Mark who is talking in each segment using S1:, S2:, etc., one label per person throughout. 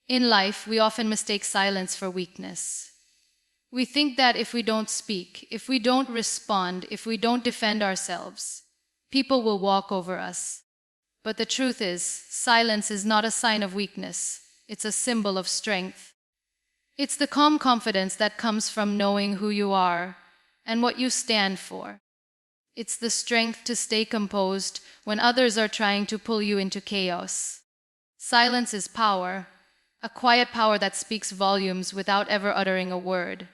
S1: In life, we often mistake silence for weakness. We think that if we don't speak, if we don't respond, if we don't defend ourselves, people will walk over us. But the truth is, silence is not a sign of weakness. It's a symbol of strength. It's the calm confidence that comes from knowing who you are and what you stand for. It's the strength to stay composed when others are trying to pull you into chaos. Silence is power, a quiet power that speaks volumes without ever uttering a word.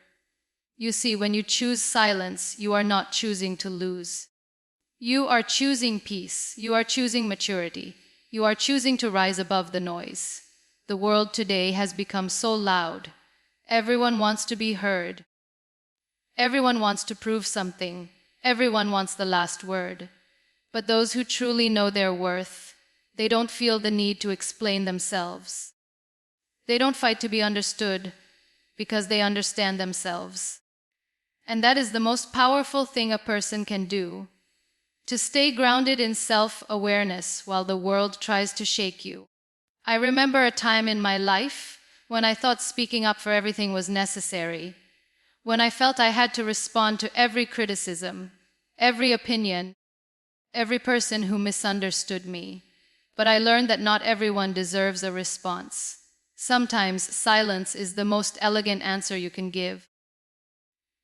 S1: You see, when you choose silence, you are not choosing to lose. You are choosing peace. You are choosing maturity. You are choosing to rise above the noise. The world today has become so loud. Everyone wants to be heard. Everyone wants to prove something. Everyone wants the last word. But those who truly know their worth, they don't feel the need to explain themselves. They don't fight to be understood because they understand themselves. And that is the most powerful thing a person can do, to stay grounded in self-awareness while the world tries to shake you. I remember a time in my life when I thought speaking up for everything was necessary, when I felt I had to respond to every criticism, every opinion, every person who misunderstood me. But I learned that not everyone deserves a response. Sometimes silence is the most elegant answer you can give.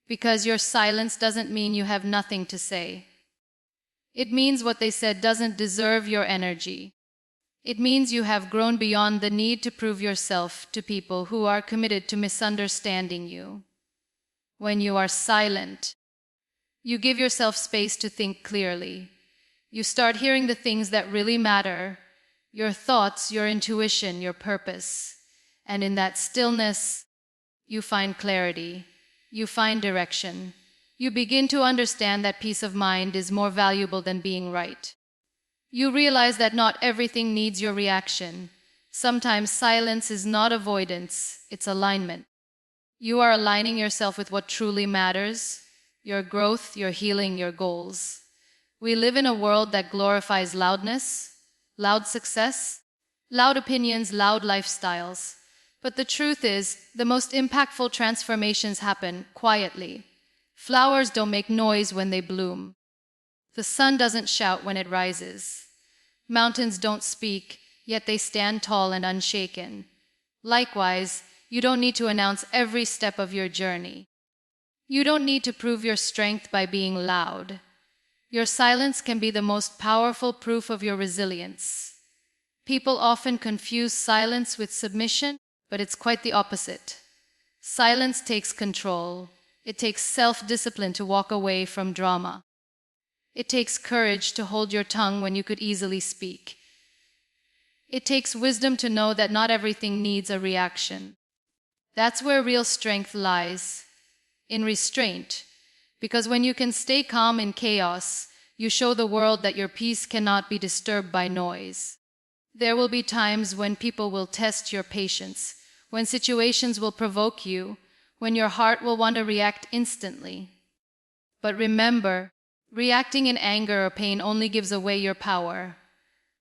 S1: Because your silence doesn't mean you have nothing to say. It means what they said doesn't deserve your energy. It means you have grown beyond the need to prove yourself to people who are committed to misunderstanding you. When you are silent, you give yourself space to think clearly. You start hearing the things that really matter, your thoughts, your intuition, your purpose. And in that stillness, you find clarity. You find direction. You begin to understand that peace of mind is more valuable than being right. You realize that not everything needs your reaction. Sometimes silence is not avoidance, it's alignment. You are aligning yourself with what truly matters, your growth, your healing, your goals. We live in a world that glorifies loudness, loud success, loud opinions, loud lifestyles. But the truth is, the most impactful transformations happen quietly. Flowers don't make noise when they bloom. The sun doesn't shout when it rises. Mountains don't speak, yet they stand tall and unshaken. Likewise, you don't need to announce every step of your journey. You don't need to prove your strength by being loud. Your silence can be the most powerful proof of your resilience. People often confuse silence with submission, but it's quite the opposite. Silence takes control. It takes self-discipline to walk away from drama. It takes courage to hold your tongue when you could easily speak. It takes wisdom to know that not everything needs a reaction. That's where real strength lies, in restraint. Because when you can stay calm in chaos, you show the world that your peace cannot be disturbed by noise. There will be times when people will test your patience, when situations will provoke you, when your heart will want to react instantly. But remember, reacting in anger or pain only gives away your power.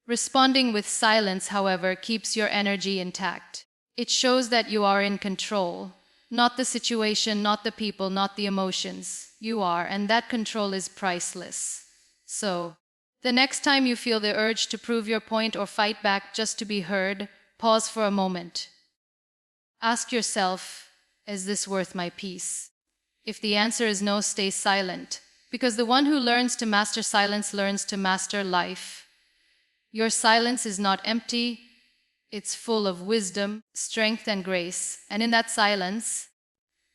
S1: Responding with silence, however, keeps your energy intact. It shows that you are in control. Not the situation, not the people, not the emotions. You are, and that control is priceless. So, the next time you feel the urge to prove your point or fight back just to be heard, pause for a moment. Ask yourself, is this worth my peace? If the answer is no, stay silent, because the one who learns to master silence learns to master life. Your silence is not empty, it's full of wisdom, strength, and grace, and in that silence,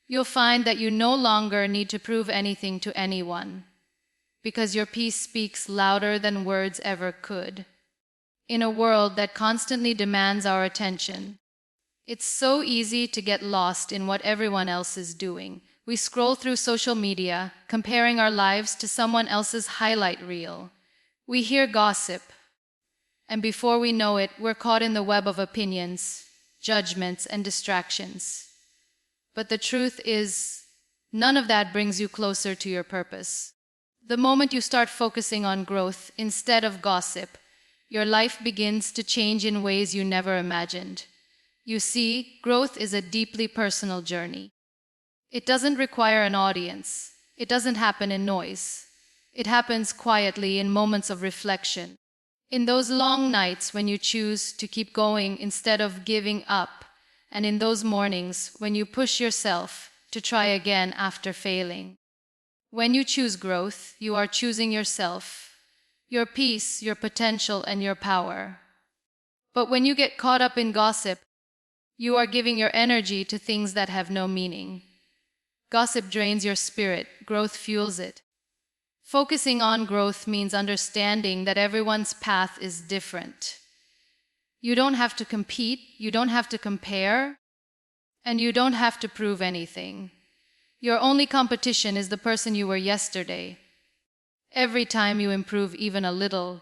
S1: you'll find that you no longer need to prove anything to anyone, because your peace speaks louder than words ever could. In a world that constantly demands our attention, it's so easy to get lost in what everyone else is doing. We scroll through social media, comparing our lives to someone else's highlight reel. We hear gossip, and before we know it, we're caught in the web of opinions, judgments, and distractions. But the truth is, none of that brings you closer to your purpose. The moment you start focusing on growth instead of gossip, your life begins to change in ways you never imagined. You see, growth is a deeply personal journey. It doesn't require an audience. It doesn't happen in noise. It happens quietly in moments of reflection. In those long nights when you choose to keep going instead of giving up, and in those mornings when you push yourself to try again after failing. When you choose growth, you are choosing yourself, your peace, your potential, and your power. But when you get caught up in gossip, you are giving your energy to things that have no meaning. Gossip drains your spirit, growth fuels it. Focusing on growth means understanding that everyone's path is different. You don't have to compete, you don't have to compare, and you don't have to prove anything. Your only competition is the person you were yesterday. Every time you improve even a little,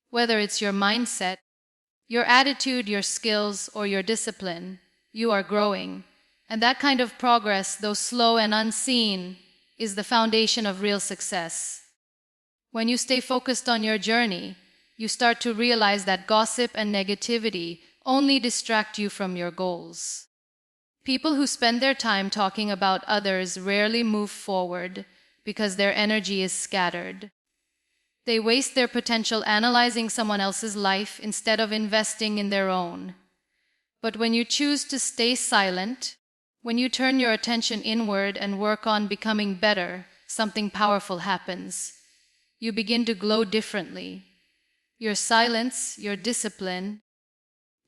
S1: whether it's your mindset, your attitude, your skills, or your discipline, you are growing. And that kind of progress, though slow and unseen, is the foundation of real success. When you stay focused on your journey, you start to realize that gossip and negativity only distract you from your goals. People who spend their time talking about others rarely move forward because their energy is scattered. They waste their potential analyzing someone else's life instead of investing in their own. But when you choose to stay silent, when you turn your attention inward and work on becoming better, something powerful happens. You begin to glow differently. Your silence, your discipline,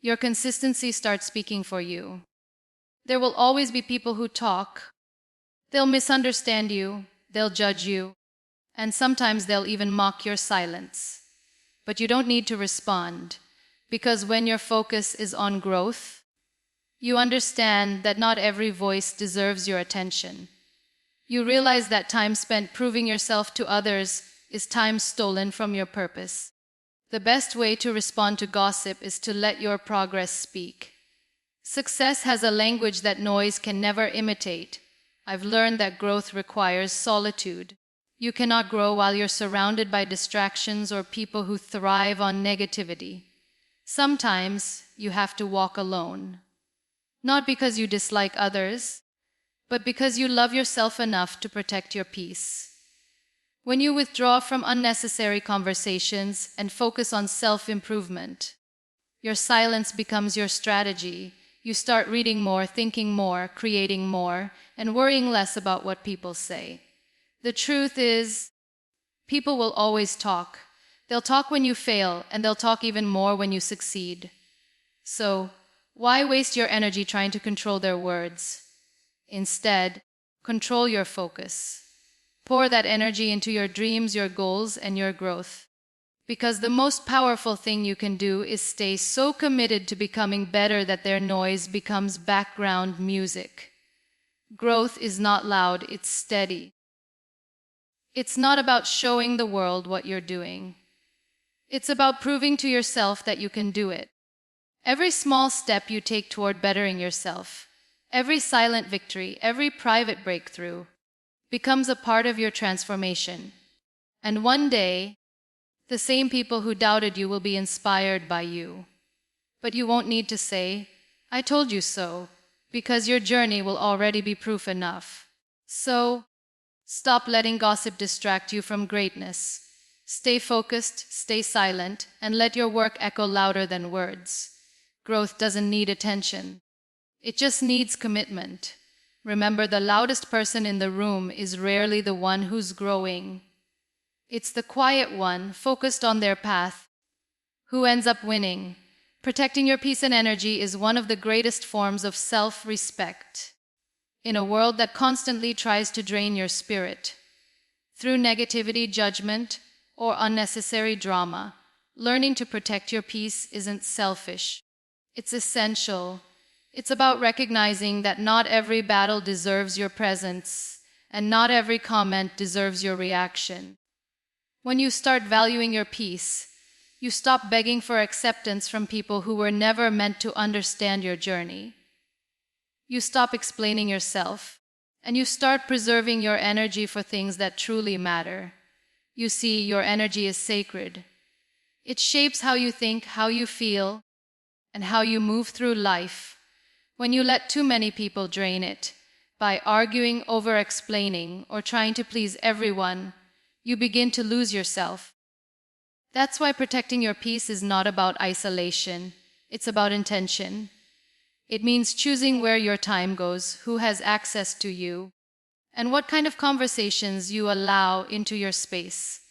S1: your consistency start speaking for you. There will always be people who talk. They'll misunderstand you, they'll judge you, and sometimes they'll even mock your silence. But you don't need to respond, because when your focus is on growth, you understand that not every voice deserves your attention. You realize that time spent proving yourself to others is time stolen from your purpose. The best way to respond to gossip is to let your progress speak. Success has a language that noise can never imitate. I've learned that growth requires solitude. You cannot grow while you're surrounded by distractions or people who thrive on negativity. Sometimes you have to walk alone. Not because you dislike others, but because you love yourself enough to protect your peace. When you withdraw from unnecessary conversations and focus on self-improvement, your silence becomes your strategy. You start reading more, thinking more, creating more, and worrying less about what people say. The truth is, people will always talk. They'll talk when you fail, and they'll talk even more when you succeed. So, why waste your energy trying to control their words? Instead, control your focus. Pour that energy into your dreams, your goals, and your growth. Because the most powerful thing you can do is stay so committed to becoming better that their noise becomes background music. Growth is not loud, it's steady. It's not about showing the world what you're doing. It's about proving to yourself that you can do it. Every small step you take toward bettering yourself, every silent victory, every private breakthrough, becomes a part of your transformation. And one day, the same people who doubted you will be inspired by you. But you won't need to say, "I told you so," because your journey will already be proof enough. So, stop letting gossip distract you from greatness. Stay focused, stay silent, and let your work echo louder than words. Growth doesn't need attention. It just needs commitment. Remember, the loudest person in the room is rarely the one who's growing. It's the quiet one, focused on their path, who ends up winning. Protecting your peace and energy is one of the greatest forms of self-respect. In a world that constantly tries to drain your spirit, through negativity, judgment, or unnecessary drama, learning to protect your peace isn't selfish. It's essential. It's about recognizing that not every battle deserves your presence, and not every comment deserves your reaction. When you start valuing your peace, you stop begging for acceptance from people who were never meant to understand your journey. You stop explaining yourself, and you start preserving your energy for things that truly matter. You see, your energy is sacred. It shapes how you think, how you feel, and how you move through life. When you let too many people drain it, by arguing, over-explaining, or trying to please everyone, you begin to lose yourself. That's why protecting your peace is not about isolation, it's about intention. It means choosing where your time goes, who has access to you, and what kind of conversations you allow into your space.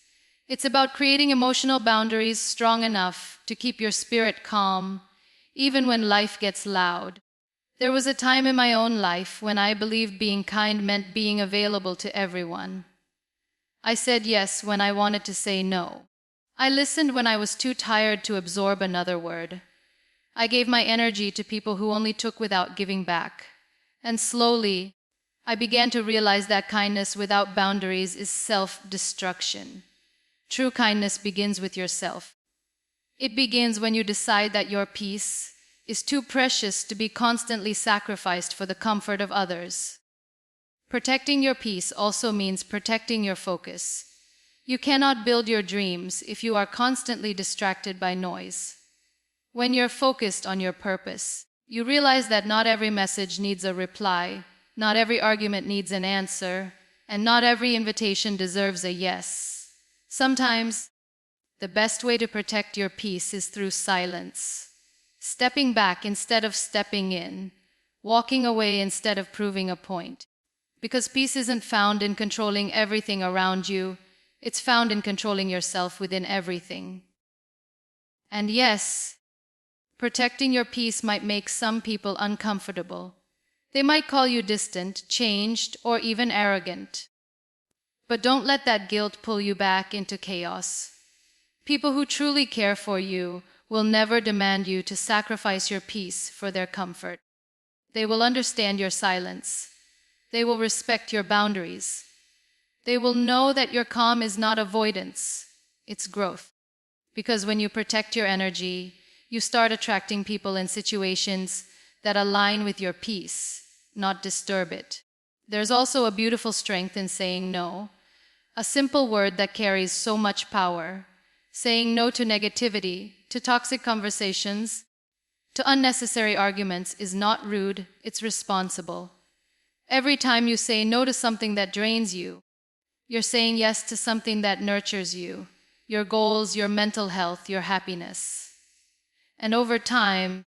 S1: It's about creating emotional boundaries strong enough to keep your spirit calm, even when life gets loud. There was a time in my own life when I believed being kind meant being available to everyone. I said yes when I wanted to say no. I listened when I was too tired to absorb another word. I gave my energy to people who only took without giving back. And slowly, I began to realize that kindness without boundaries is self-destruction. True kindness begins with yourself. It begins when you decide that your peace is too precious to be constantly sacrificed for the comfort of others. Protecting your peace also means protecting your focus. You cannot build your dreams if you are constantly distracted by noise. When you're focused on your purpose, you realize that not every message needs a reply, not every argument needs an answer, and not every invitation deserves a yes. Sometimes, the best way to protect your peace is through silence. Stepping back instead of stepping in, walking away instead of proving a point. Because peace isn't found in controlling everything around you, it's found in controlling yourself within everything. And yes, protecting your peace might make some people uncomfortable. They might call you distant, changed, or even arrogant. But don't let that guilt pull you back into chaos. People who truly care for you will never demand you to sacrifice your peace for their comfort. They will understand your silence. They will respect your boundaries. They will know that your calm is not avoidance, it's growth. Because when you protect your energy, you start attracting people and situations that align with your peace, not disturb it. There's also a beautiful strength in saying no, a simple word that carries so much power. Saying no to negativity, to toxic conversations, to unnecessary arguments is not rude, it's responsible. Every time you say no to something that drains you, you're saying yes to something that nurtures you, your goals, your mental health, your happiness. And over time,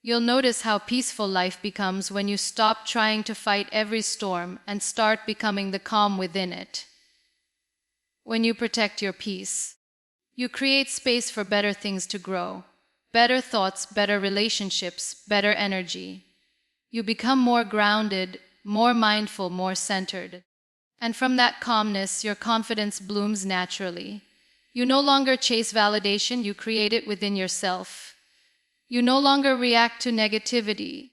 S1: you'll notice how peaceful life becomes when you stop trying to fight every storm and start becoming the calm within it. When you protect your peace, you create space for better things to grow, better thoughts, better relationships, better energy. You become more grounded, more mindful, more centered. And from that calmness, your confidence blooms naturally. You no longer chase validation, you create it within yourself. You no longer react to negativity,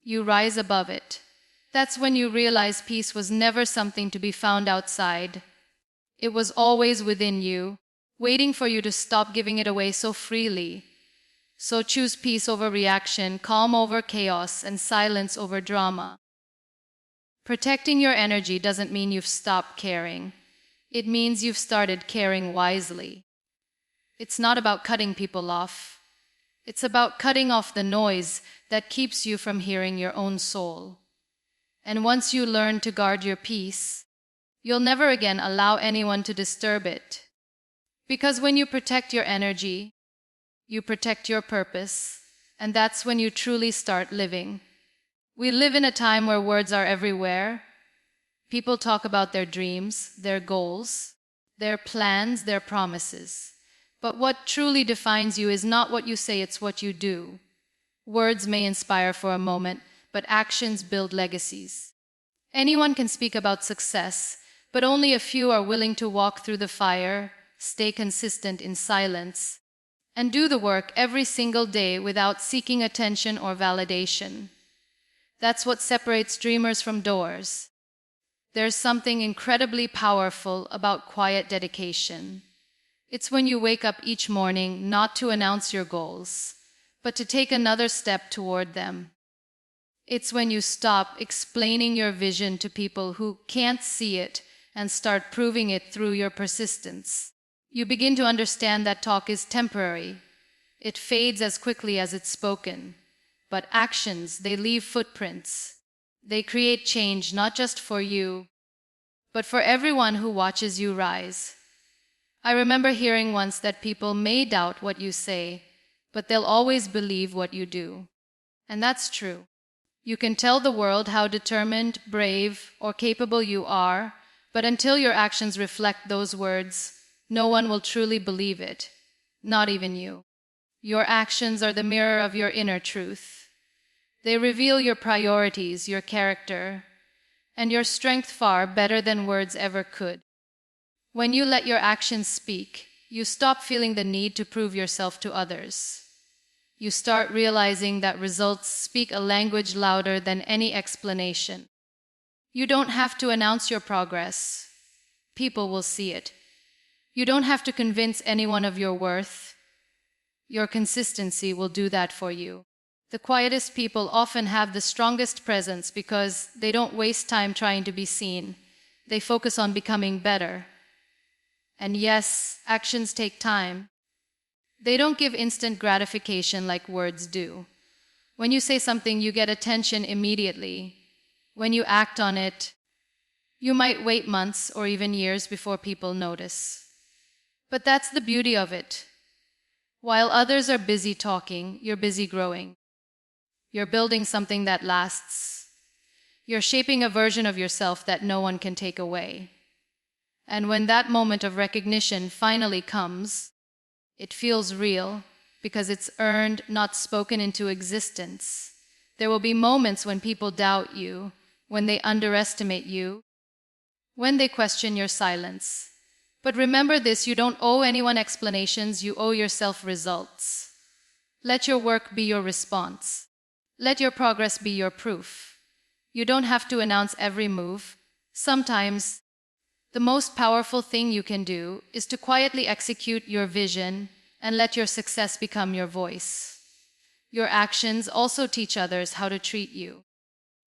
S1: you rise above it. That's when you realize peace was never something to be found outside. It was always within you, waiting for you to stop giving it away so freely. So choose peace over reaction, calm over chaos, and silence over drama. Protecting your energy doesn't mean you've stopped caring. It means you've started caring wisely. It's not about cutting people off. It's about cutting off the noise that keeps you from hearing your own soul. And once you learn to guard your peace, you'll never again allow anyone to disturb it. Because when you protect your energy, you protect your purpose, and that's when you truly start living. We live in a time where words are everywhere. People talk about their dreams, their goals, their plans, their promises. But what truly defines you is not what you say, it's what you do. Words may inspire for a moment, but actions build legacies. Anyone can speak about success, but only a few are willing to walk through the fire, stay consistent in silence, and do the work every single day without seeking attention or validation. That's what separates dreamers from doers. There's something incredibly powerful about quiet dedication. It's when you wake up each morning not to announce your goals, but to take another step toward them. It's when you stop explaining your vision to people who can't see it and start proving it through your persistence. You begin to understand that talk is temporary. It fades as quickly as it's spoken. But actions, they leave footprints. They create change not just for you, but for everyone who watches you rise. I remember hearing once that people may doubt what you say, but they'll always believe what you do. And that's true. You can tell the world how determined, brave, or capable you are, but until your actions reflect those words, no one will truly believe it, not even you. Your actions are the mirror of your inner truth. They reveal your priorities, your character, and your strength far better than words ever could. When you let your actions speak, you stop feeling the need to prove yourself to others. You start realizing that results speak a language louder than any explanation. You don't have to announce your progress. People will see it. You don't have to convince anyone of your worth. Your consistency will do that for you. The quietest people often have the strongest presence because they don't waste time trying to be seen. They focus on becoming better. And yes, actions take time. They don't give instant gratification like words do. When you say something, you get attention immediately. When you act on it, you might wait months or even years before people notice. But that's the beauty of it. While others are busy talking, you're busy growing. You're building something that lasts. You're shaping a version of yourself that no one can take away. And when that moment of recognition finally comes, it feels real because it's earned, not spoken into existence. There will be moments when people doubt you, when they underestimate you, when they question your silence. But remember this, you don't owe anyone explanations, you owe yourself results. Let your work be your response. Let your progress be your proof. You don't have to announce every move. Sometimes, the most powerful thing you can do is to quietly execute your vision and let your success become your voice. Your actions also teach others how to treat you.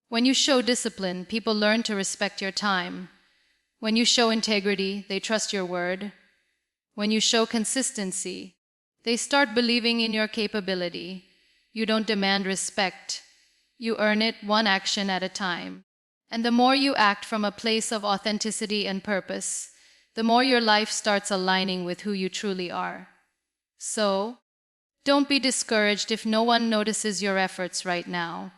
S1: When you show discipline, people learn to respect your time. When you show integrity, they trust your word. When you show consistency, they start believing in your capability. You don't demand respect. You earn it one action at a time. And the more you act from a place of authenticity and purpose, the more your life starts aligning with who you truly are. So, don't be discouraged if no one notices your efforts right now.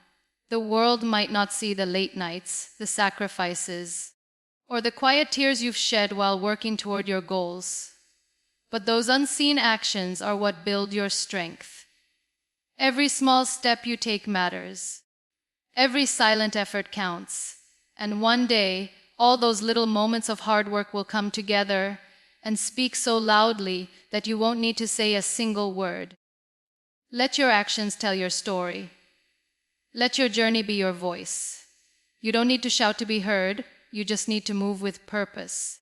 S1: The world might not see the late nights, the sacrifices, or the quiet tears you've shed while working toward your goals. But those unseen actions are what build your strength. Every small step you take matters. Every silent effort counts. And one day, all those little moments of hard work will come together and speak so loudly that you won't need to say a single word. Let your actions tell your story. Let your journey be your voice. You don't need to shout to be heard, you just need to move with purpose.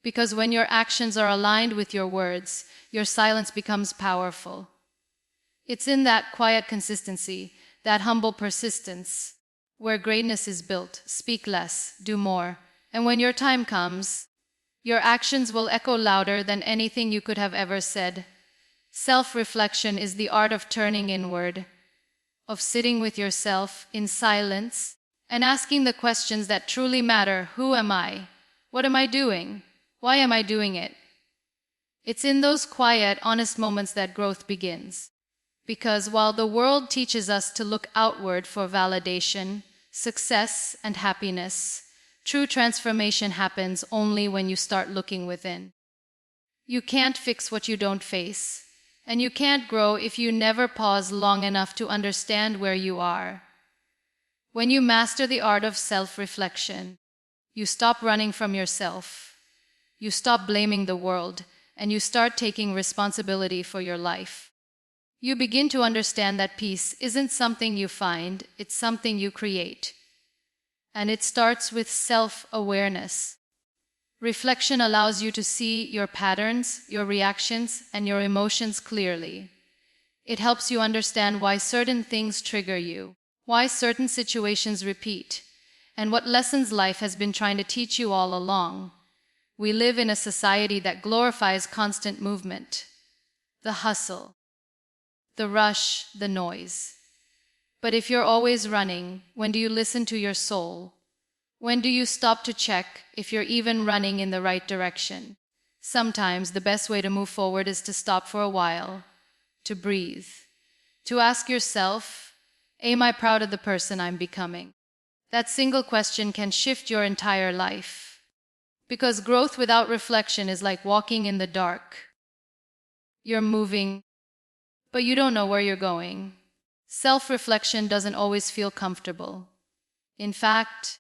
S1: Because when your actions are aligned with your words, your silence becomes powerful. It's in that quiet consistency, that humble persistence, where greatness is built. Speak less, do more. And when your time comes, your actions will echo louder than anything you could have ever said. Self-reflection is the art of turning inward, of sitting with yourself in silence and asking the questions that truly matter. Who am I? What am I doing? Why am I doing it? It's in those quiet, honest moments that growth begins. Because while the world teaches us to look outward for validation, success, and happiness, true transformation happens only when you start looking within. You can't fix what you don't face, and you can't grow if you never pause long enough to understand where you are. When you master the art of self-reflection, you stop running from yourself. You stop blaming the world, and you start taking responsibility for your life. You begin to understand that peace isn't something you find, it's something you create. And it starts with self-awareness. Reflection allows you to see your patterns, your reactions, and your emotions clearly. It helps you understand why certain things trigger you, why certain situations repeat, and what lessons life has been trying to teach you all along. We live in a society that glorifies constant movement, the hustle, the rush, the noise. But if you're always running, when do you listen to your soul? When do you stop to check if you're even running in the right direction? Sometimes the best way to move forward is to stop for a while, to breathe, to ask yourself, am I proud of the person I'm becoming? That single question can shift your entire life. Because growth without reflection is like walking in the dark. You're moving, but you don't know where you're going. Self-reflection doesn't always feel comfortable. In fact,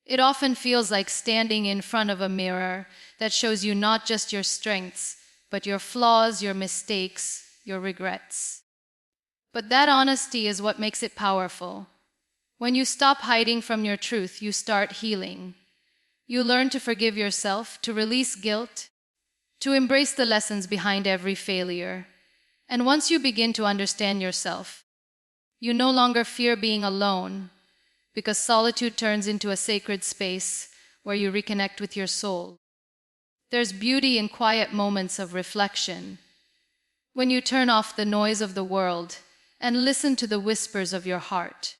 S1: it often feels like standing in front of a mirror that shows you not just your strengths, but your flaws, your mistakes, your regrets. But that honesty is what makes it powerful. When you stop hiding from your truth, you start healing. You learn to forgive yourself, to release guilt, to embrace the lessons behind every failure. And once you begin to understand yourself, you no longer fear being alone, because solitude turns into a sacred space where you reconnect with your soul. There's beauty in quiet moments of reflection, when you turn off the noise of the world and listen to the whispers of your heart.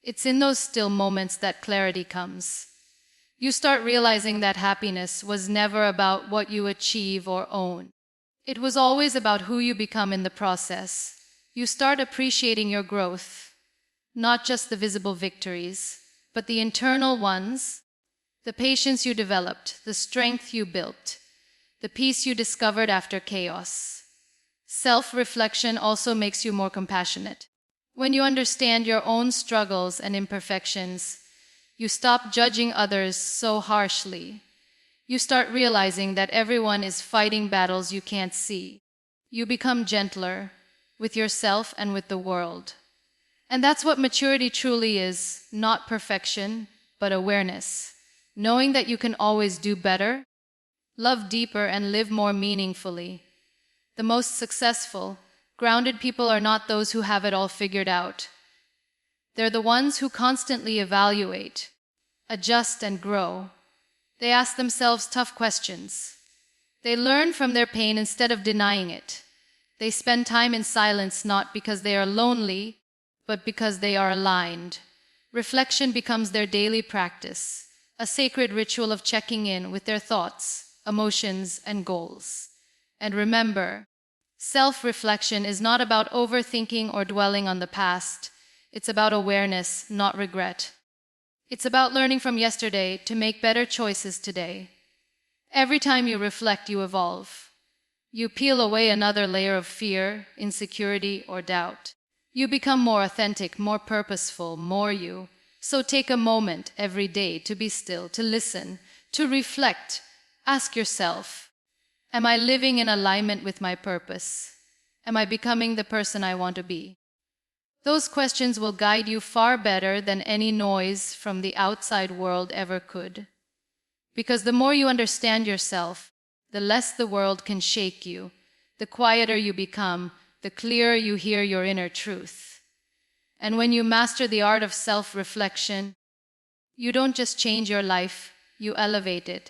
S1: It's in those still moments that clarity comes. You start realizing that happiness was never about what you achieve or own. It was always about who you become in the process. You start appreciating your growth, not just the visible victories, but the internal ones, the patience you developed, the strength you built, the peace you discovered after chaos. Self-reflection also makes you more compassionate. When you understand your own struggles and imperfections, you stop judging others so harshly. You start realizing that everyone is fighting battles you can't see. You become gentler with yourself and with the world. And that's what maturity truly is, not perfection, but awareness. Knowing that you can always do better, love deeper, and live more meaningfully. The most successful, grounded people are not those who have it all figured out. They're the ones who constantly evaluate, adjust, and grow. They ask themselves tough questions. They learn from their pain instead of denying it. They spend time in silence not because they are lonely, but because they are aligned. Reflection becomes their daily practice, a sacred ritual of checking in with their thoughts, emotions, and goals. And remember, self-reflection is not about overthinking or dwelling on the past. It's about awareness, not regret. It's about learning from yesterday to make better choices today. Every time you reflect, you evolve. You peel away another layer of fear, insecurity, or doubt. You become more authentic, more purposeful, more you. So take a moment every day to be still, to listen, to reflect. Ask yourself, am I living in alignment with my purpose? Am I becoming the person I want to be? Those questions will guide you far better than any noise from the outside world ever could. Because the more you understand yourself, the less the world can shake you. The quieter you become, the clearer you hear your inner truth. And when you master the art of self-reflection, you don't just change your life, you elevate it.